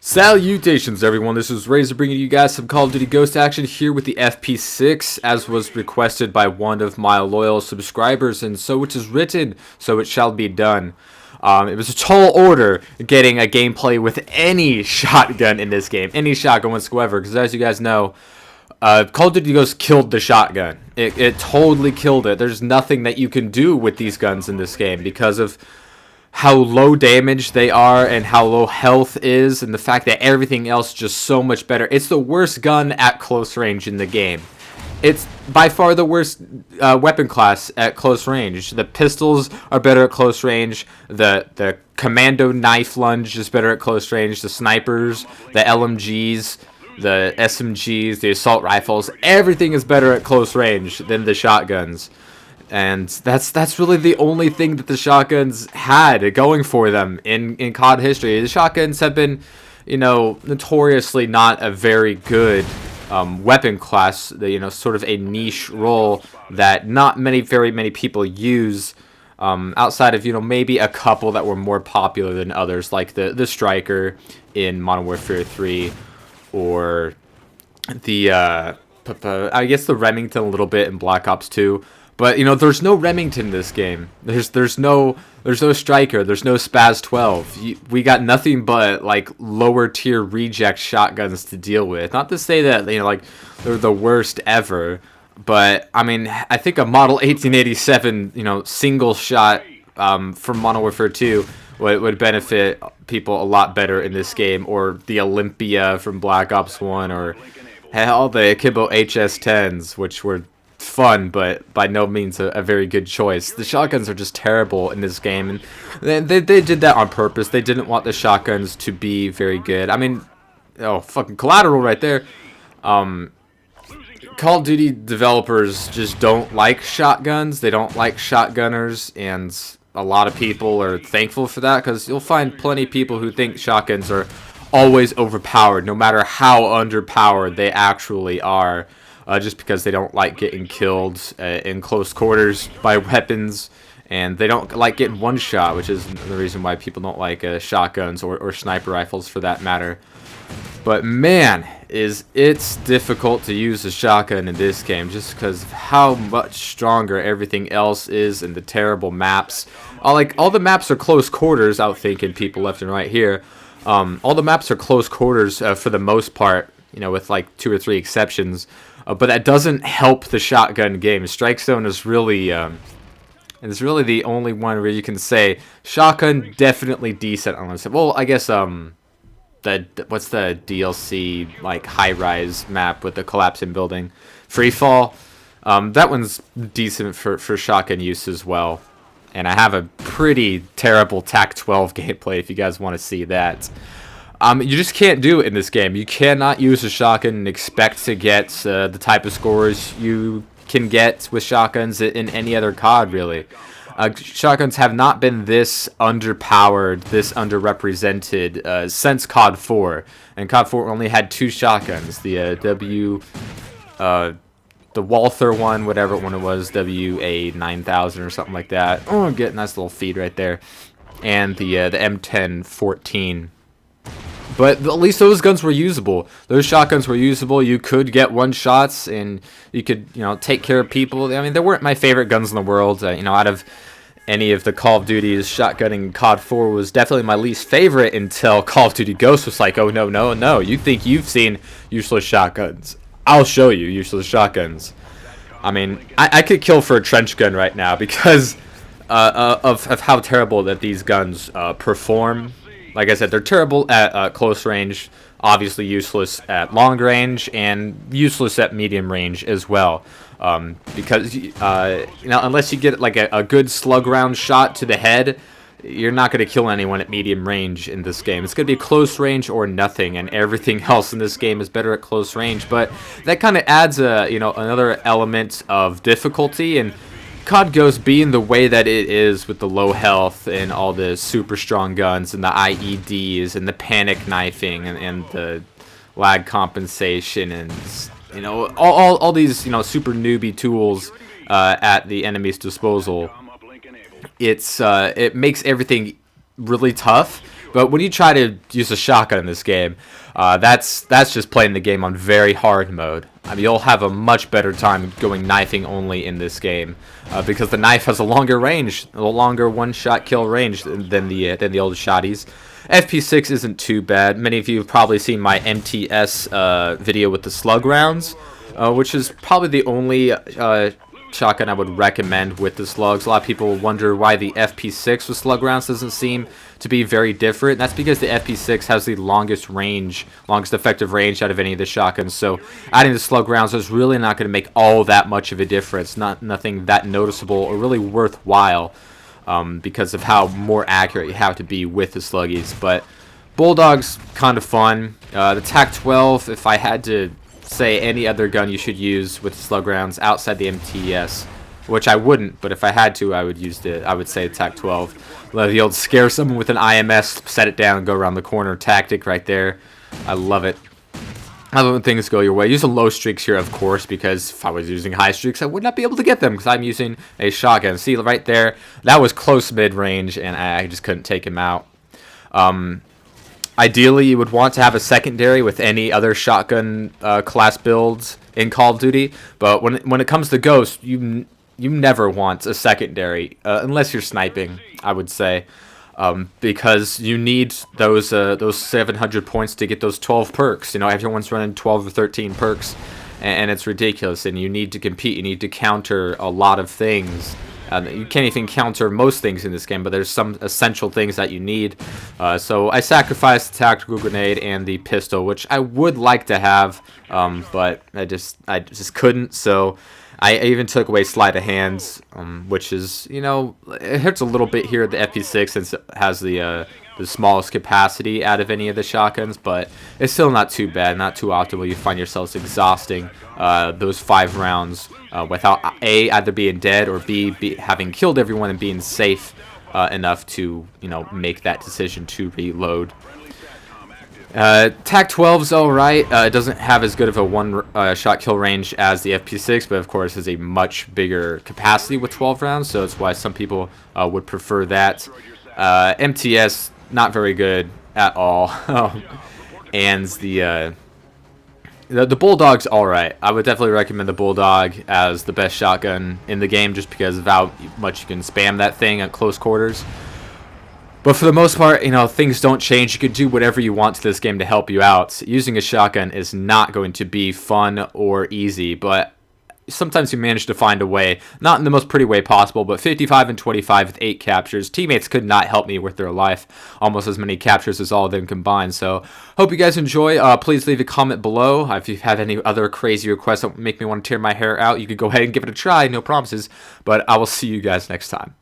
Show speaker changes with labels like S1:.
S1: Salutations everyone, this is Razor bringing you guys some Call of Duty Ghost action here with the FP6 as was requested by one of my loyal subscribers, and so it is written, so it shall be done. It was a tall order getting a gameplay with any shotgun in this game, any shotgun whatsoever, because as you guys know, Call of Duty Ghost killed the shotgun. It totally killed it. There's nothing that you can do with these guns in this game because of how low damage they are and how low health is, and the fact that everything else is just so much better. It's the worst gun at close range in the game. It's by far the worst weapon class at close range. The pistols are better at close range. The commando knife lunge is better at close range. The snipers, the LMGs, the SMGs, the assault rifles, everything is better at close range than the shotguns. And that's really the only thing that the shotguns had going for them in COD history. The shotguns have been, notoriously not a very good weapon class. Sort of a niche role that not very many people use. Outside of maybe a couple that were more popular than others, like the Striker in Modern Warfare 3, or the I guess the Remington a little bit in Black Ops 2. But there's no Remington in this game. There's no Striker. There's no Spaz 12. We got nothing but like lower tier reject shotguns to deal with. Not to say that they're the worst ever, but I mean I think a Model 1887 single shot from Modern Warfare 2 would benefit people a lot better in this game, or the Olympia from Black Ops 1, or hell the Akimbo HS10s, which were fun, but by no means a very good choice. The shotguns are just terrible in this game, and they did that on purpose. They didn't want the shotguns to be very good. I mean, oh, fucking collateral right there. Call of Duty developers just don't like shotguns. They don't like shotgunners, and a lot of people are thankful for that, because you'll find plenty of people who think shotguns are always overpowered, no matter how underpowered they actually are. Just because they don't like getting killed in close quarters by weapons, and they don't like getting one shot, which is the reason why people don't like shotguns or sniper rifles for that matter. But man, it's difficult to use a shotgun in this game just because of how much stronger everything else is, and the terrible maps. All the maps are close quarters, outthinking people left and right here. All the maps are close quarters for the most part, with like 2 or 3 exceptions. But that doesn't help the shotgun game. Strike Zone is really the only one where you can say shotgun definitely decent on this. Well, I guess what's the DLC like high rise map with the collapsing building, Free Fall. That one's decent for shotgun use as well. And I have a pretty terrible TAC-12 gameplay if you guys want to see that. You just can't do it in this game. You cannot use a shotgun and expect to get the type of scores you can get with shotguns in any other COD, really. Shotguns have not been this underpowered, this underrepresented since COD 4. And COD 4 only had 2 shotguns. The the Walther one, whatever one it was, WA9000 or something like that. Oh, get a nice little feed right there. And the M1014. But at least those guns were usable. Those shotguns were usable. You could get one shots, and you could, take care of people. I mean, they weren't my favorite guns in the world. Out of any of the Call of Duties, shotgunning COD 4 was definitely my least favorite until Call of Duty Ghost was like, oh, no. You think you've seen useless shotguns. I'll show you useless shotguns. I mean, I could kill for a trench gun right now because of how terrible that these guns perform. Like I said, they're terrible at close range, obviously useless at long range, and useless at medium range as well. Because unless you get like a good slug round shot to the head, you're not going to kill anyone at medium range in this game. It's going to be close range or nothing, and everything else in this game is better at close range. But that kind of adds another element of difficulty, and COD Ghost being the way that it is with the low health and all the super strong guns and the IEDs and the panic knifing and the lag compensation and all these super newbie tools at the enemy's disposal, it makes everything really tough But when you try to use a shotgun in this game, that's just playing the game on very hard mode. I mean, you'll have a much better time going knifing only in this game because the knife has a longer range, a longer one-shot kill range than the old shotties. FP6 isn't too bad. Many of you have probably seen my MTS video with the slug rounds, which is probably the only shotgun I would recommend with the slugs. A lot of people wonder why the FP6 with slug rounds doesn't seem to be very different. That's because the FP6 has the longest effective range out of any of the shotguns. So adding the slug rounds is really not going to make all that much of a difference. Nothing that noticeable or really worthwhile because of how more accurate you have to be with the sluggies. But Bulldog's kind of fun. The TAC-12, if I had to say any other gun you should use with slug rounds outside the MTS, which I wouldn't, but if I had to, I would say the TAC-12. The old scare someone with an IMS, set it down, and go around the corner tactic right there. I love it. I love when things go your way. Using low streaks here, of course, because if I was using high streaks, I would not be able to get them because I'm using a shotgun. See right there, that was close mid-range, and I just couldn't take him out. Ideally, you would want to have a secondary with any other shotgun class builds in Call of Duty, but when it comes to Ghost, you never want a secondary unless you're sniping, I would say, because you need those 700 points to get those 12 perks. You know, everyone's running 12 or 13 perks, and it's ridiculous. And you need to compete. You need to counter a lot of things. You can't even counter most things in this game, but there's some essential things that you need. So I sacrificed the tactical grenade and the pistol, which I would like to have, but I just couldn't. So I even took away sleight of hands, which is, you know, it hurts a little bit here at the FP6 since it has the smallest capacity out of any of the shotguns, but it's still not too bad, not too optimal. You find yourselves exhausting those 5 rounds without A, either being dead, or B, having killed everyone and being safe enough to, you know, make that decision to reload. TAC-12's alright. It doesn't have as good of a one-shot kill range as the FP6, but of course has a much bigger capacity with 12 rounds, so that's why some people would prefer that. MTS, not very good at all. And the Bulldog's alright. I would definitely recommend the Bulldog as the best shotgun in the game just because of how much you can spam that thing at close quarters. But for the most part, you know, things don't change. You can do whatever you want to this game to help you out. Using a shotgun is not going to be fun or easy, but sometimes you manage to find a way. Not in the most pretty way possible, but 55 and 25 with 8 captures. Teammates could not help me with their life. Almost as many captures as all of them combined. So, hope you guys enjoy. Please leave a comment below. If you have any other crazy requests that make me want to tear my hair out, you could go ahead and give it a try. No promises. But I will see you guys next time.